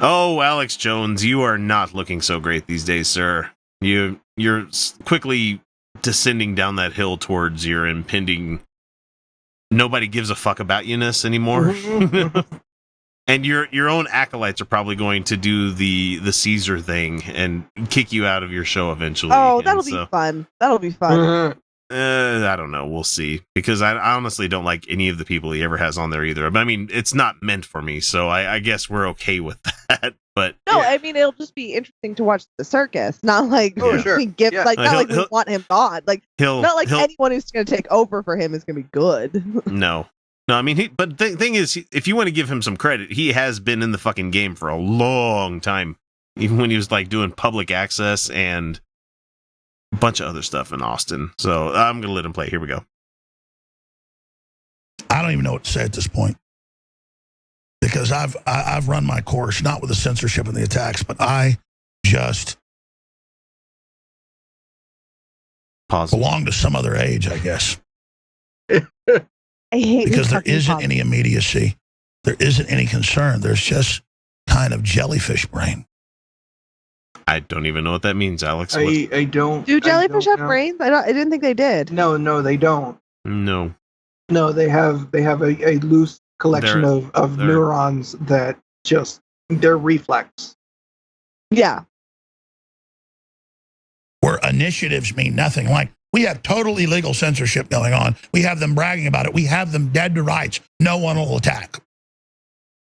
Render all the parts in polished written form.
Oh, Alex Jones, you are not looking so great these days, sir. You're quickly descending down that hill towards your impending nobody gives a fuck about you-ness anymore. And your own acolytes are probably going to do the Caesar thing and kick you out of your show eventually. Oh, that'll be fun. That'll be fun. I don't know. We'll see. Because I honestly don't like any of the people he ever has on there either. But I mean, it's not meant for me, so I guess we're okay with that. But no, yeah. I mean, it'll just be interesting to watch the circus. Not like we give, like not like we want him gone. Like not like anyone who's going to take over for him is going to be good. No, I mean, but the thing is, if you want to give him some credit, he has been in the fucking game for a long time. Even when he was like doing public access and a bunch of other stuff in Austin. So I'm going to let him play. Here we go. I don't even know what to say at this point. Because I've run my course, not with the censorship and the attacks, but I just belong to some other age, I guess. I hate because there isn't any immediacy. There isn't any concern. There's just kind of jellyfish brain. I don't even know what that means, Alex. I don't. Do jellyfish have brains? I didn't think they did. No, they don't. No, they have a loose collection of neurons that just they're reflex. Yeah. Where initiatives mean nothing. Like we have total illegal censorship going on. We have them bragging about it. We have them dead to rights. No one will attack.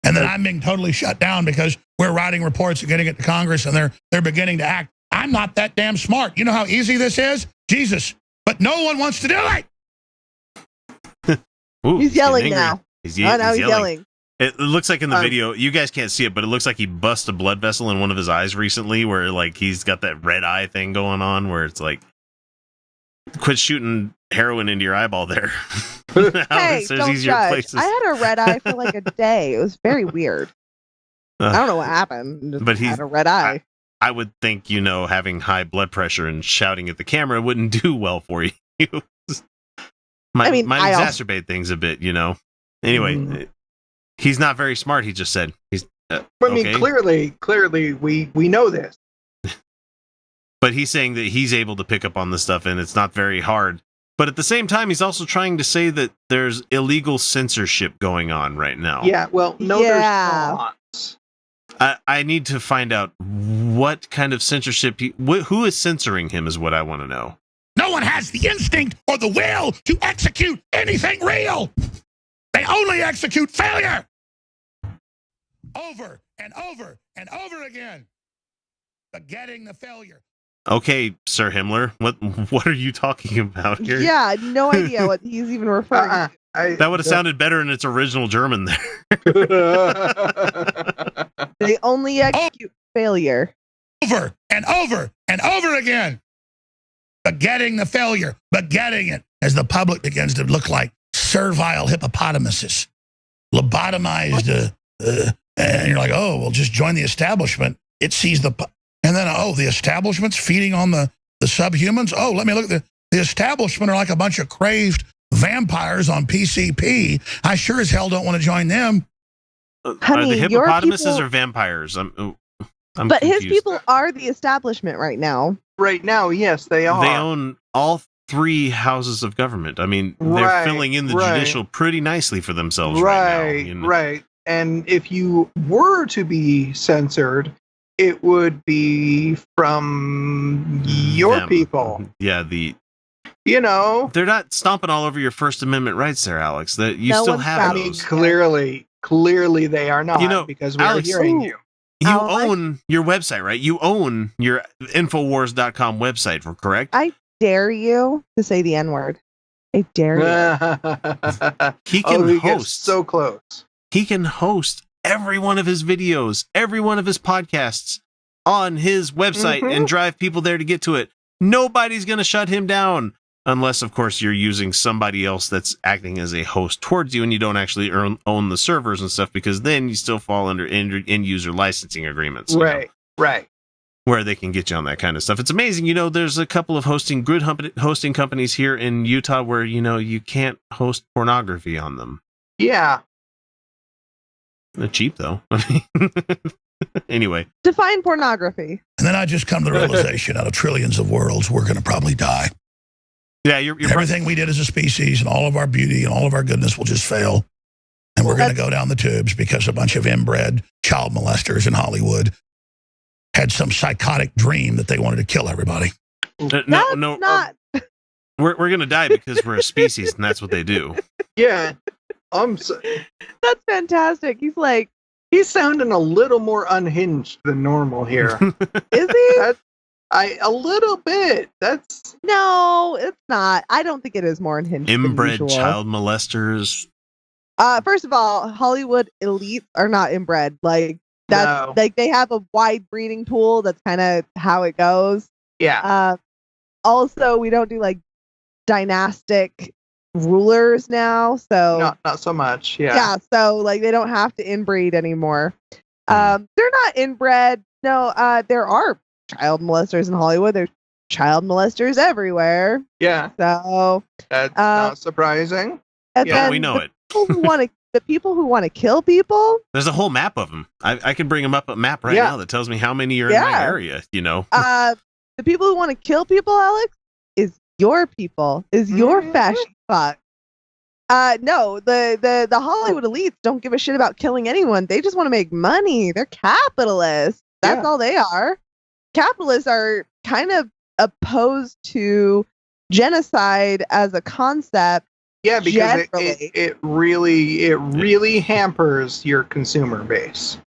And then I'm being totally shut down because we're writing reports and getting it to Congress and they're beginning to act. I'm not that damn smart. You know how easy this is? Jesus. But no one wants to do it. Ooh, he's yelling now. He's yelling. It looks like in the video, you guys can't see it, but it looks like he bust a blood vessel in one of his eyes recently where like he's got that red eye thing going on where it's like, quit shooting heroin into your eyeball there. Hey, don't judge. I had a red eye for like a day. It was very weird. I don't know what happened. But he had a red eye. I would think, having high blood pressure and shouting at the camera wouldn't do well for you. might exacerbate things a bit, Anyway, he's not very smart, he just said. Clearly, we know this. But he's saying that he's able to pick up on this stuff and it's not very hard. But at the same time, he's also trying to say that there's illegal censorship going on right now. Yeah, well, no, there's not. I need to find out what kind of censorship, who is censoring him is what I want to know. No one has the instinct or the will to execute anything real. They only execute failure. Over and over and over again. Forgetting the failure. Okay, Sir Himmler, what are you talking about here? Yeah, no idea what he's even referring to. That would have sounded better in its original German there. They only execute failure. Over and over and over again. Forgetting the failure, forgetting it, as the public begins to look like servile hippopotamuses, lobotomized, and you're like, oh, well, just join the establishment. It sees and then, the establishment's feeding on the subhumans? Oh, let me look at the establishment are like a bunch of craved vampires on PCP. I sure as hell don't want to join them. Honey, are the hippopotamuses or vampires? I'm but confused. His people are the establishment right now. Right now, yes, they are. They own all 3 houses of government. I mean, they're filling in the judicial pretty nicely for themselves right now. Right. And if you were to be censored, it would be from your people. Yeah, they're not stomping all over your First Amendment rights there, Alex. That you still have those. Clearly they are not, because we're hearing you. You own your website, right? You own your Infowars.com website, correct? I dare you to say the N-word. I dare you. He can host. So close. He can host every one of his videos, every one of his podcasts on his website and drive people there to get to it. Nobody's going to shut him down unless, of course, you're using somebody else that's acting as a host towards you and you don't actually own the servers and stuff, because then you still fall under end-user licensing agreements. Right. Where they can get you on that kind of stuff. It's amazing. There's a couple of good hosting companies here in Utah where, you can't host pornography on them. Yeah. They're cheap though. Anyway, define pornography. And then I just come to the realization: out of trillions of worlds, we're going to probably die. Yeah, you're everything we did as a species, and all of our beauty and all of our goodness will just fail, and we're going to go down the tubes because a bunch of inbred child molesters in Hollywood had some psychotic dream that they wanted to kill everybody. Not. We're going to die because we're a species, and that's what they do. Yeah. That's fantastic. He's sounding a little more unhinged than normal here. Is he? A little bit. No, it's not. I don't think it is more unhinged. Inbred child molesters. First of all, Hollywood elites are not inbred. Like that's like they have a wide breeding pool. That's kind of how it goes. Yeah. Also, we don't do like dynastic rulers now, so not so much. Yeah, so like they don't have to inbreed anymore. They're not inbred. No, there are child molesters in Hollywood. There's child molesters everywhere. Yeah. So that's not surprising. And then we know it. The people who want to kill people. There's a whole map of them. I can bring them up a map right now that tells me how many are in my area. You know. The people who want to kill people, Alex, is your people. Is your fascist fuck. No, the Hollywood elites don't give a shit about killing anyone. They just want to make money. They're capitalists. That's all they are. Capitalists are kind of opposed to genocide as a concept. Yeah, because it really hampers your consumer base.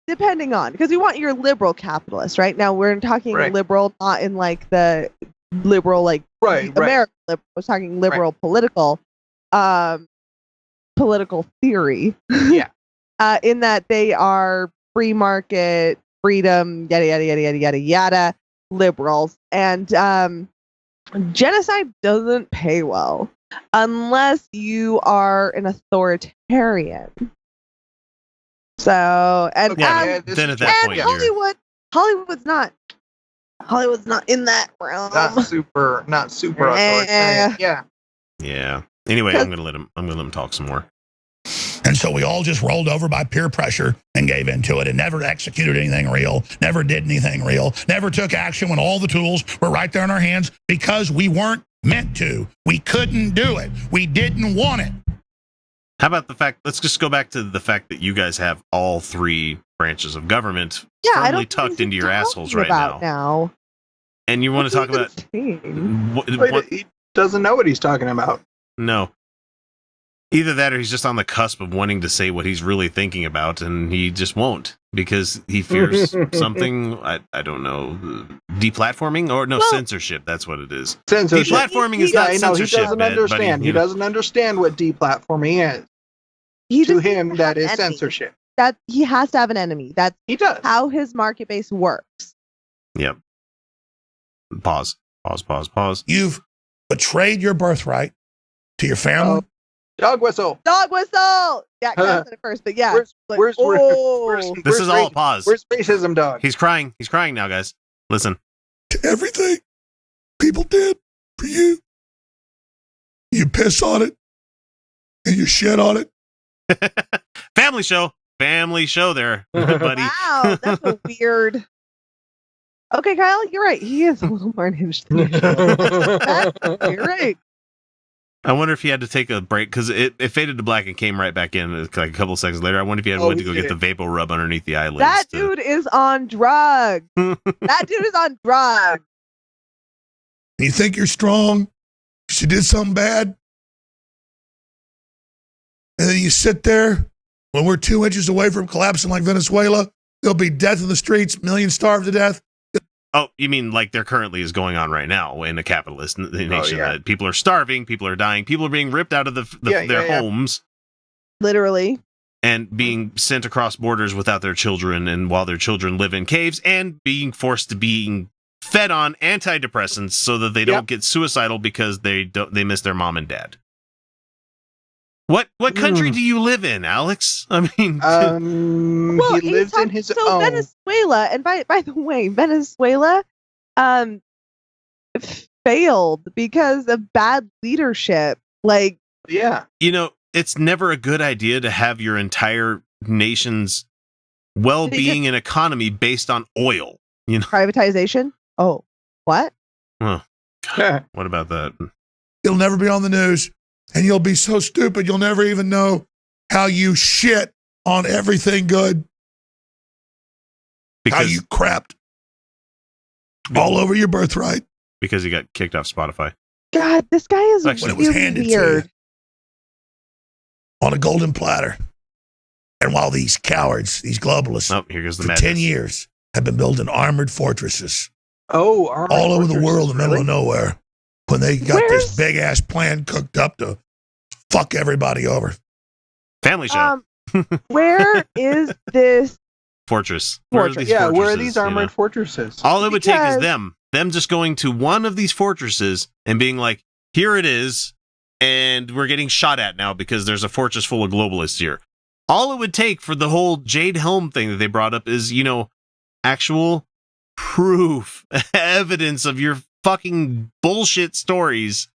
Depending on, because we want your liberal capitalists, right? Now we're talking liberal, not in like the liberal, like American liberal. We're talking liberal political theory. Yeah. In that they are free market, freedom, yada yada yada yada yada yada, liberals, and genocide doesn't pay well unless you are an authoritarian. So and then at that point, Hollywood's not in that realm. Not super authoritarian. Yeah. Anyway, I'm gonna let him talk some more. And so we all just rolled over by peer pressure and gave into it and never executed anything real, never did anything real, never took action when all the tools were right there in our hands because we weren't meant to. We couldn't do it. We didn't want it. How about the fact, let's just go back to the fact that you guys have all three branches of government firmly tucked into your assholes right now. And you want to talk about... He doesn't know what he's talking about. No. Either that or he's just on the cusp of wanting to say what he's really thinking about, and he just won't because he fears something, I don't know, deplatforming? Or no, censorship, that's what it is. Censorship. Deplatforming is not censorship. He doesn't understand. He doesn't understand what deplatforming is. To him, that is censorship. That he has to have an enemy. That's he does. How his market base works. Yep. Pause. You've betrayed your birthright to your family. Dog whistle. Yeah, I said it first, but yeah. Where's this is all a pause. Where's racism, dog? He's crying now, guys. Listen. To everything people did for you, you piss on it and you shit on it. Family show there, buddy. Wow, that's a weird. Okay, Kyle, you're right. He is a little more unhinged than usual. You're right. I wonder if he had to take a break because it faded to black and came right back in like a couple seconds later. I wonder if he had went to go get the vapor rub underneath the eyelids. That dude is on drugs. You think you're strong because you did something bad? And then you sit there when we're 2 inches away from collapsing like Venezuela. There'll be death in the streets, millions starved to death. Oh, you mean like there currently is going on right now in a capitalist nation that people are starving, people are dying, people are being ripped out of their homes. Literally. And being sent across borders without their children, and while their children live in caves and being forced to being fed on antidepressants so that they don't get suicidal because they miss their mom and dad. What country do you live in, Alex? I mean, he lives in his own. Venezuela, and by the way, Venezuela failed because of bad leadership. Like, it's never a good idea to have your entire nation's well-being and economy based on oil. You know, Privatization? Oh, what? oh, God, what about that? You'll never be on the news, and you'll be so stupid you'll never even know how you shit on everything good. How you crapped all over your birthright. Because he got kicked off Spotify. God, this guy is When it was really handed weird. to you on a golden platter. And while these cowards, these globalists, Oh, here goes the for madness. 10 years have been building armored fortresses Oh, all over the world in the middle of nowhere when they got Where's- this big-ass plan cooked up to fuck everybody over. Family show. Where is this? Fortress. Where are Fortress. these Yeah, where are fortresses, these you armored know? fortresses? All it would take is Because- them just going to one of these fortresses and being like, here it is, and we're getting shot at now because there's a fortress full of globalists here. All it would take for the whole Jade Helm thing that they brought up is, you know, actual proof, evidence of your fucking bullshit stories.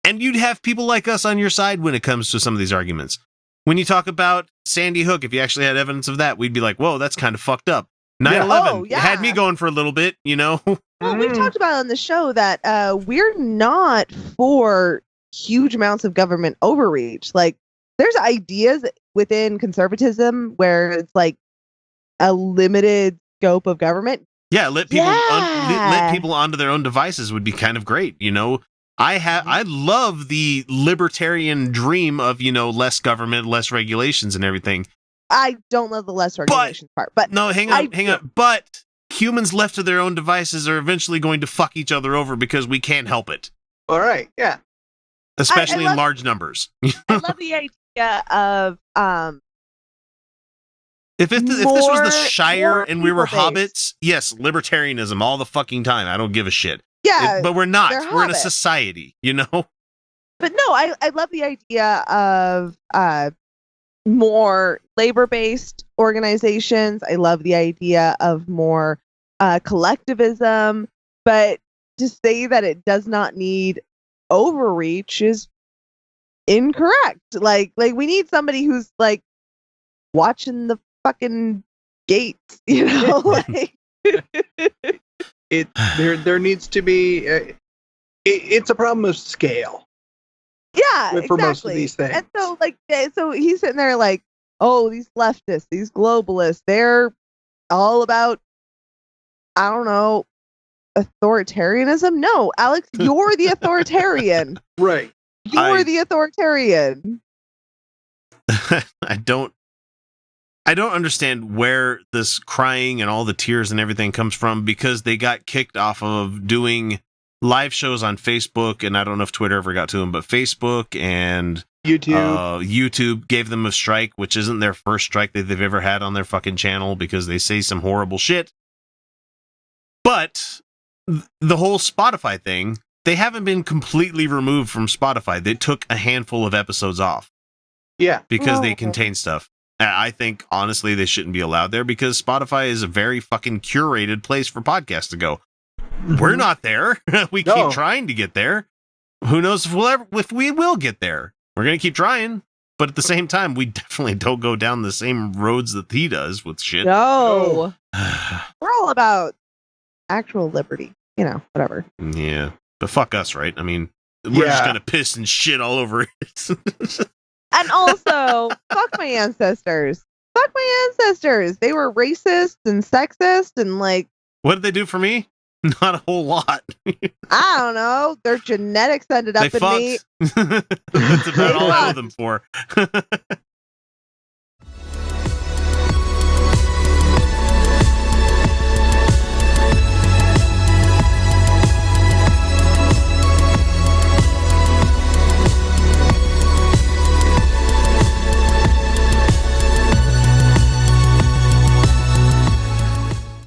And you'd have people like us on your side when it comes to some of these arguments. When you talk about Sandy Hook, if you actually had evidence of that, we'd be like, whoa, that's kind of fucked up. 9/11 Oh, yeah. had me going for a little bit, you know? Well, we've talked about on the show that we're not for huge amounts of government overreach. Like, there's ideas within conservatism where it's like a limited scope of government. Yeah, let people Yeah. let people onto their own devices would be kind of great, you know. I love the libertarian dream of, you know, less government, less regulations and everything. I don't love the less regulations part, but No, hang on. But humans left to their own devices are eventually going to fuck each other over because we can't help it, All right, yeah. especially in love- large numbers. I love the idea of If this was the Shire more and we were people-based. hobbits, yes, libertarianism all the fucking time. I don't give a shit. yeah, But we're not. they're We're in a hobbits. society, you know? but no, I love the idea of more labor-based organizations. I love the idea of more collectivism, but to say that it does not need overreach is incorrect. Like we need somebody who's like watching the fucking gates, you know? Like There needs to be. It's a problem of scale. yeah, for exactly. most of these things. And so so he's sitting there like, oh, these leftists, these globalists, they're all about, I don't know, authoritarianism. No, Alex, you're the authoritarian. Right. You're the authoritarian. I don't understand where this crying and all the tears and everything comes from, because they got kicked off of doing live shows on Facebook, and I don't know if Twitter ever got to them, but Facebook and YouTube gave them a strike, which isn't their first strike that they've ever had on their fucking channel because they say some horrible shit. But the whole Spotify thing, they haven't been completely removed from Spotify. They took a handful of episodes off Yeah. because they Oh. contain stuff. I think, honestly, they shouldn't be allowed there because Spotify is a very fucking curated place for podcasts to go. We're not there. We No. keep trying to get there. Who knows if we will get there. We're going to keep trying. But at the same time, we definitely don't go down the same roads that he does with shit. No, we're all about actual liberty. You know, whatever. Yeah. But fuck us, right? I mean, we're just Yeah. going to piss and shit all over it. And also, fuck my ancestors. Fuck my ancestors. They were racist and sexist and like, What did they do for me? Not a whole lot. I don't know. Their genetics ended They up in me. fucked. That's about all I owe them for.